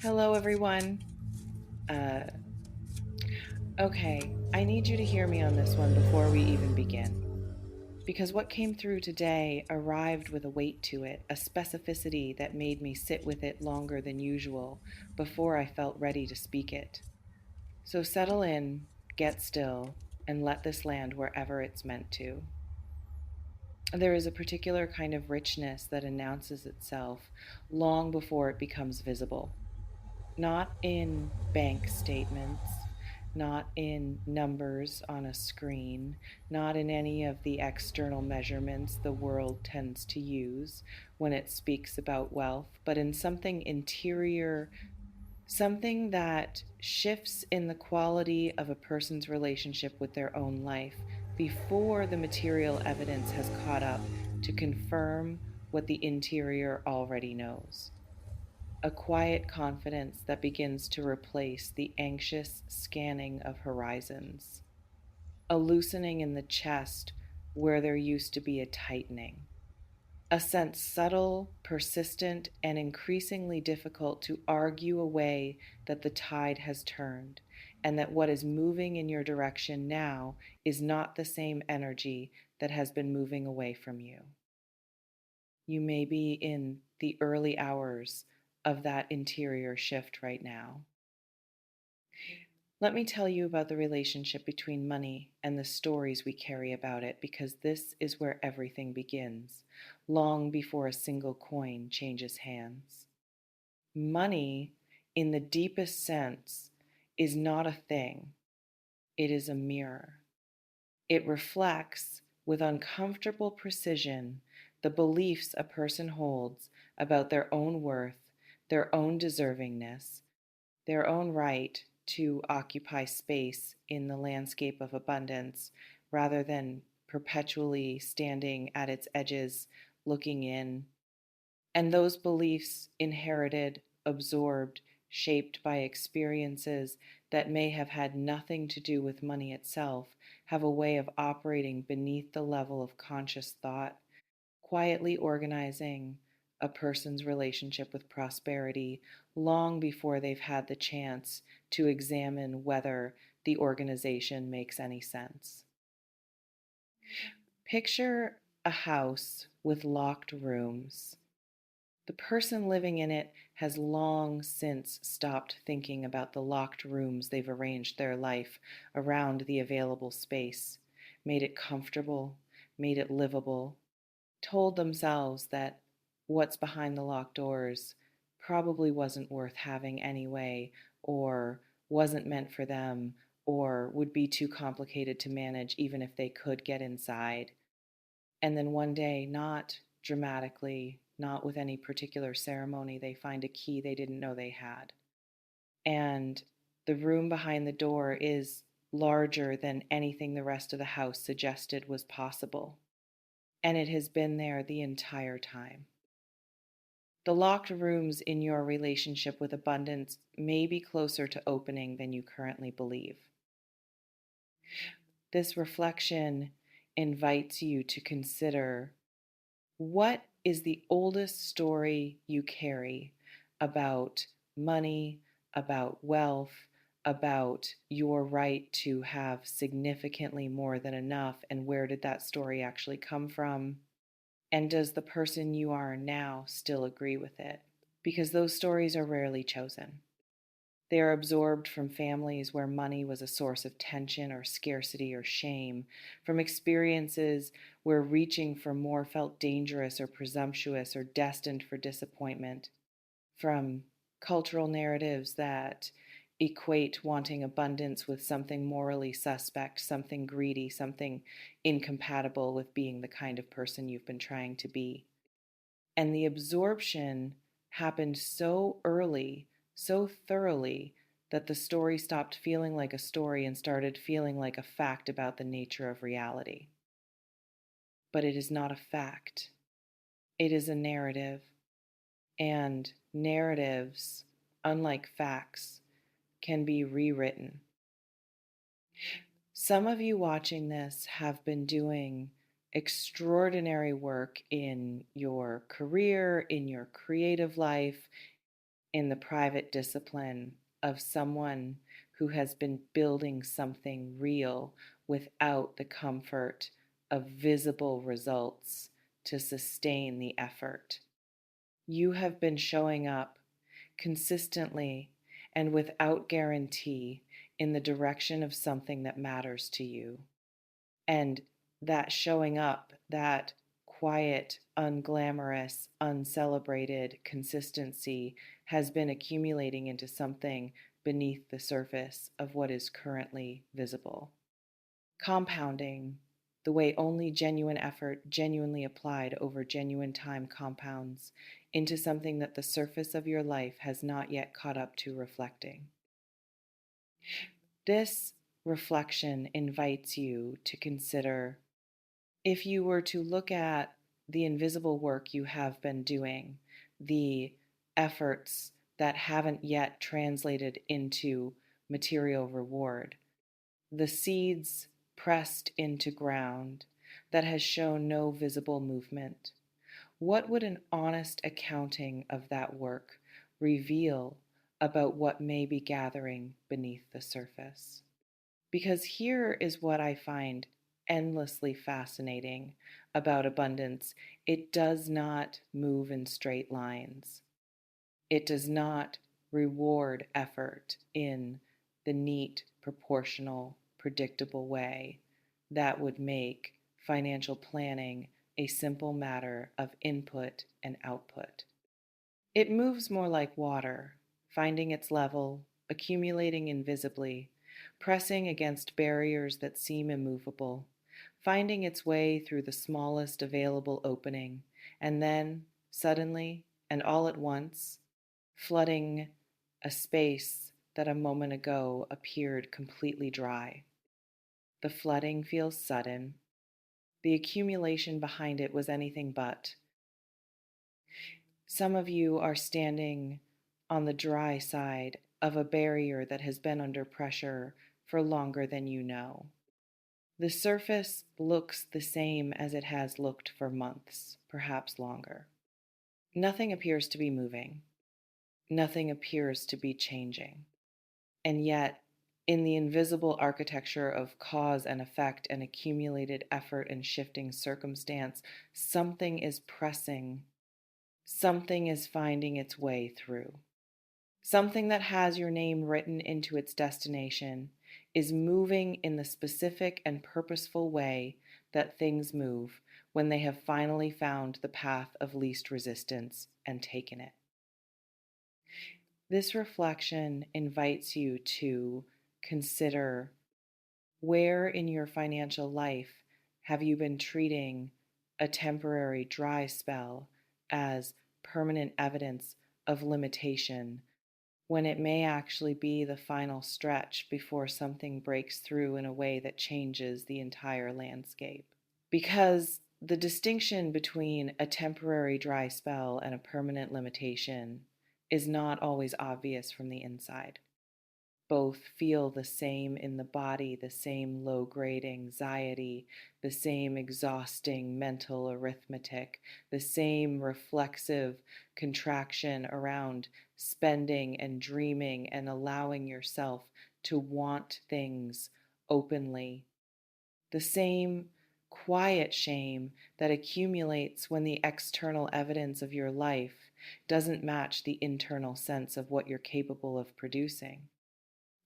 Hello, everyone. Uh, okay, I need you to hear me on this one before we even begin. Because what came through today arrived with a weight to it, a specificity that made me sit with it longer than usual before I felt ready to speak it. So settle in, get still, and let this land wherever it's meant to. There is a particular kind of richness that announces itself long before it becomes visible. Not in bank statements, not in numbers on a screen, not in any of the external measurements the world tends to use when it speaks about wealth, but in something interior, something that shifts in the quality of a person's relationship with their own life before the material evidence has caught up to confirm what the interior already knows. A quiet confidence that begins to replace the anxious scanning of horizons, a loosening in the chest where there used to be a tightening, a sense subtle, persistent, and increasingly difficult to argue away that the tide has turned, and that what is moving in your direction now is not the same energy that has been moving away from you. You may be in the early hours of that interior shift right now. Let me tell you about the relationship between money and the stories we carry about it, because this is where everything begins, long before a single coin changes hands. Money, in the deepest sense, is not a thing, it is a mirror. It reflects, with uncomfortable precision, the beliefs a person holds about their own worth, their own deservingness, their own right to occupy space in the landscape of abundance rather than perpetually standing at its edges looking in. And those beliefs inherited, absorbed, shaped by experiences that may have had nothing to do with money itself, have a way of operating beneath the level of conscious thought, quietly organizing a person's relationship with prosperity long before they've had the chance to examine whether the organization makes any sense. Picture a house with locked rooms. The person living in it has long since stopped thinking about the locked rooms they've arranged their life around the available space, made it comfortable, made it livable, told themselves that what's behind the locked doors probably wasn't worth having anyway, or wasn't meant for them, or would be too complicated to manage even if they could get inside. And then one day, not dramatically, not with any particular ceremony, they find a key they didn't know they had. And the room behind the door is larger than anything the rest of the house suggested was possible. And it has been there the entire time. The locked rooms in your relationship with abundance may be closer to opening than you currently believe. This reflection invites you to consider, what is the oldest story you carry about money, about wealth, about your right to have significantly more than enough, and where did that story actually come from? And does the person you are now still agree with it? Because those stories are rarely chosen. They are absorbed from families where money was a source of tension or scarcity or shame, from experiences where reaching for more felt dangerous or presumptuous or destined for disappointment, from cultural narratives that equate wanting abundance with something morally suspect, something greedy, something incompatible with being the kind of person you've been trying to be. And the absorption happened so early, so thoroughly, that the story stopped feeling like a story and started feeling like a fact about the nature of reality. But it is not a fact, it is a narrative. And narratives, unlike facts, can be rewritten. Some of you watching this have been doing extraordinary work in your career, in your creative life, in the private discipline of someone who has been building something real without the comfort of visible results to sustain the effort. You have been showing up consistently and without guarantee in the direction of something that matters to you. And that showing up, that quiet, unglamorous, uncelebrated consistency has been accumulating into something beneath the surface of what is currently visible. Compounding, the way only genuine effort, genuinely applied over genuine time, compounds into something that the surface of your life has not yet caught up to reflecting. This reflection invites you to consider, if you were to look at the invisible work you have been doing, the efforts that haven't yet translated into material reward, the seeds pressed into ground that has shown no visible movement, what would an honest accounting of that work reveal about what may be gathering beneath the surface? Because here is what I find endlessly fascinating about abundance: it does not move in straight lines. It does not reward effort in the neat, proportional, predictable way that would make financial planning a simple matter of input and output. It moves more like water, finding its level, accumulating invisibly, pressing against barriers that seem immovable, finding its way through the smallest available opening, and then, suddenly and all at once, flooding a space that a moment ago appeared completely dry. The flooding feels sudden. The accumulation behind it was anything but. Some of you are standing on the dry side of a barrier that has been under pressure for longer than you know. The surface looks the same as it has looked for months, perhaps longer. Nothing appears to be moving. Nothing appears to be changing. And yet, in the invisible architecture of cause and effect and accumulated effort and shifting circumstance, something is pressing. Something is finding its way through. Something that has your name written into its destination is moving in the specific and purposeful way that things move when they have finally found the path of least resistance and taken it. This reflection invites you to consider, where in your financial life have you been treating a temporary dry spell as permanent evidence of limitation, when it may actually be the final stretch before something breaks through in a way that changes the entire landscape? Because the distinction between a temporary dry spell and a permanent limitation is not always obvious from the inside. Both feel the same in the body, the same low-grade anxiety, the same exhausting mental arithmetic, the same reflexive contraction around spending and dreaming and allowing yourself to want things openly, the same quiet shame that accumulates when the external evidence of your life doesn't match the internal sense of what you're capable of producing.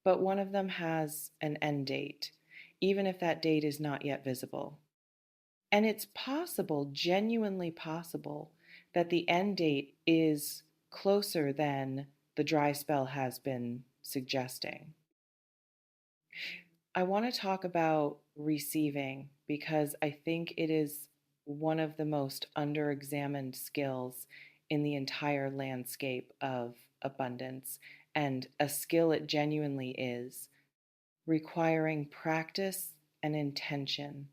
But one of them has an end date, even if that date is not yet visible. And it's possible, genuinely possible, that the end date is closer than the dry spell has been suggesting. I want to talk about receiving because I think it is one of the most under-examined skills in the entire landscape of abundance, and a skill it genuinely is, requiring practice and intention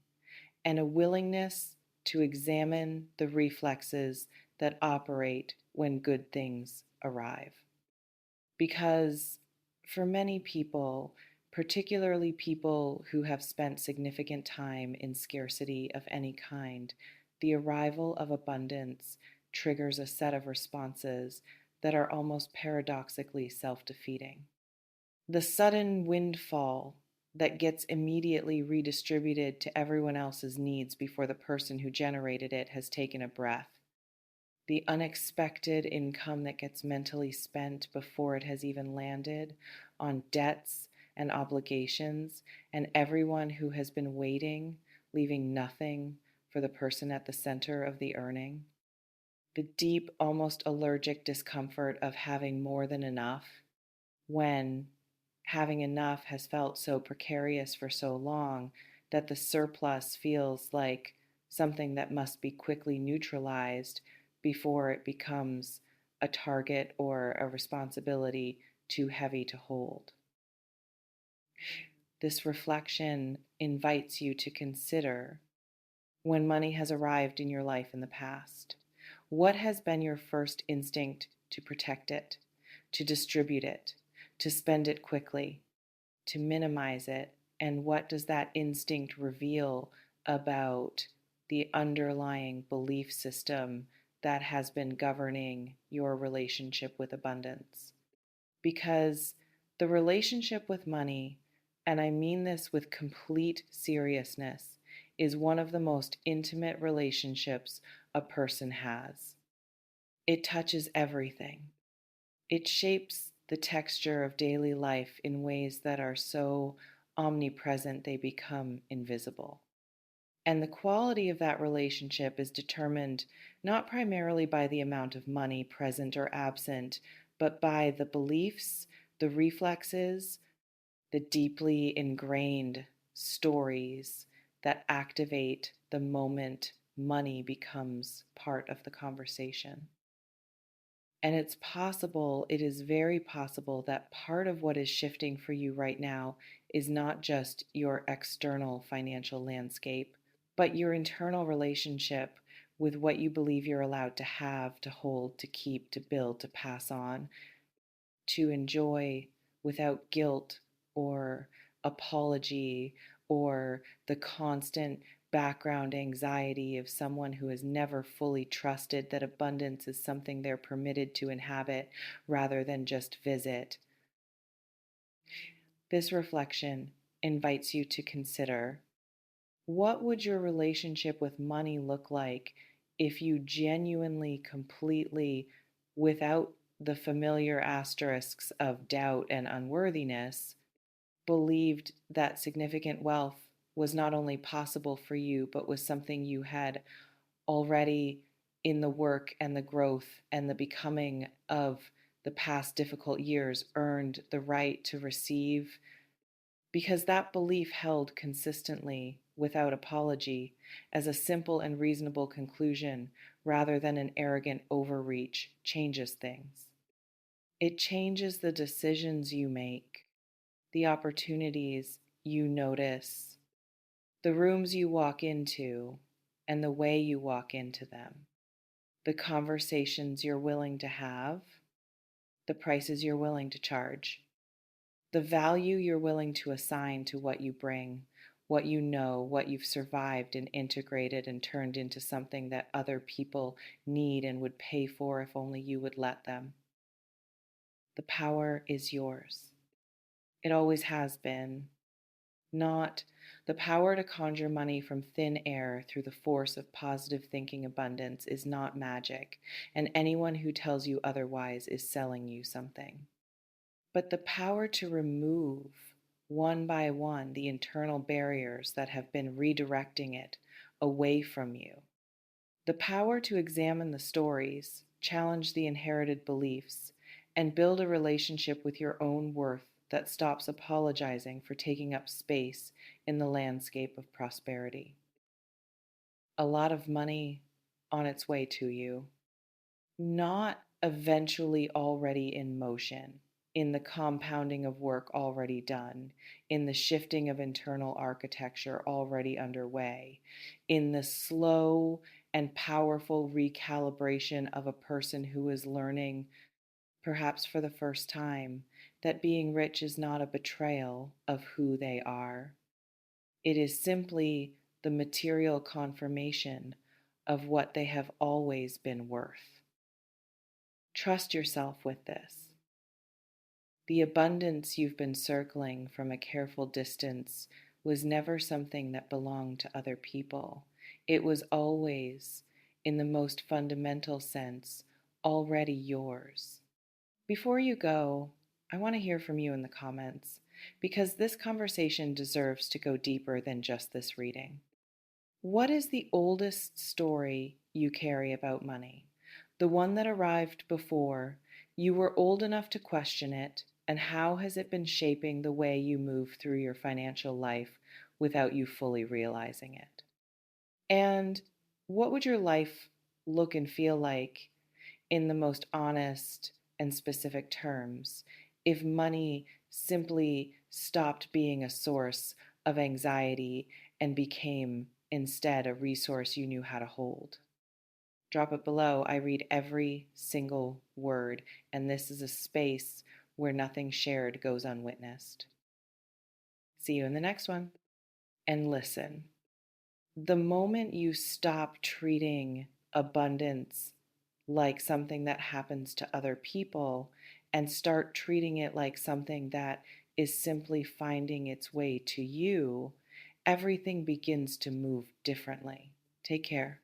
and a willingness to examine the reflexes that operate when good things arrive. Because for many people, particularly people who have spent significant time in scarcity of any kind, the arrival of abundance triggers a set of responses that are almost paradoxically self-defeating. The sudden windfall that gets immediately redistributed to everyone else's needs before the person who generated it has taken a breath. The unexpected income that gets mentally spent before it has even landed on debts and obligations, and everyone who has been waiting, leaving nothing for the person at the center of the earning. The deep, almost allergic discomfort of having more than enough when having enough has felt so precarious for so long that the surplus feels like something that must be quickly neutralized before it becomes a target or a responsibility too heavy to hold. This reflection invites you to consider when money has arrived in your life in the past. What has been your first instinct to protect it, to distribute it, to spend it quickly, to minimize it? And what does that instinct reveal about the underlying belief system that has been governing your relationship with abundance? Because the relationship with money, and I mean this with complete seriousness, is one of the most intimate relationships a person has. It touches everything. It shapes the texture of daily life in ways that are so omnipresent they become invisible. And the quality of that relationship is determined not primarily by the amount of money present or absent, but by the beliefs, the reflexes, the deeply ingrained stories that activate the moment money becomes part of the conversation. And it's possible, it is very possible that part of what is shifting for you right now is not just your external financial landscape, but your internal relationship with what you believe you're allowed to have, to hold, to keep, to build, to pass on, to enjoy without guilt or apology or the constant background anxiety of someone who has never fully trusted that abundance is something they're permitted to inhabit rather than just visit. This reflection invites you to consider, what would your relationship with money look like if you genuinely, completely, without the familiar asterisks of doubt and unworthiness, believed that significant wealth was not only possible for you, but was something you had already, in the work and the growth and the becoming of the past difficult years, earned the right to receive? Because that belief held consistently, without apology, as a simple and reasonable conclusion rather than an arrogant overreach, changes things. It changes the decisions you make, the opportunities you notice, the rooms you walk into, and the way you walk into them, the conversations you're willing to have, the prices you're willing to charge, the value you're willing to assign to what you bring, what you know, what you've survived and integrated and turned into something that other people need and would pay for if only you would let them. The power is yours. It always has been. Not the power to conjure money from thin air through the force of positive thinking abundance is not magic, and anyone who tells you otherwise is selling you something. But the power to remove, one by one, the internal barriers that have been redirecting it away from you. The power to examine the stories, challenge the inherited beliefs, and build a relationship with your own worth that stops apologizing for taking up space in the landscape of prosperity. A lot of money on its way to you, not eventually already in motion, in the compounding of work already done, in the shifting of internal architecture already underway, in the slow and powerful recalibration of a person who is learning, perhaps for the first time, that being rich is not a betrayal of who they are. It is simply the material confirmation of what they have always been worth. Trust yourself with this. The abundance you've been circling from a careful distance was never something that belonged to other people. It was always, in the most fundamental sense, already yours. Before you go, I want to hear from you in the comments because this conversation deserves to go deeper than just this reading. What is the oldest story you carry about money? The one that arrived before you were old enough to question it, and how has it been shaping the way you move through your financial life without you fully realizing it? And what would your life look and feel like in the most honest and specific terms if money simply stopped being a source of anxiety and became instead a resource you knew how to hold? Drop it below. I read every single word, and this is a space where nothing shared goes unwitnessed. See you in the next one. And listen, the moment you stop treating abundance like something that happens to other people and start treating it like something that is simply finding its way to you, everything begins to move differently. Take care.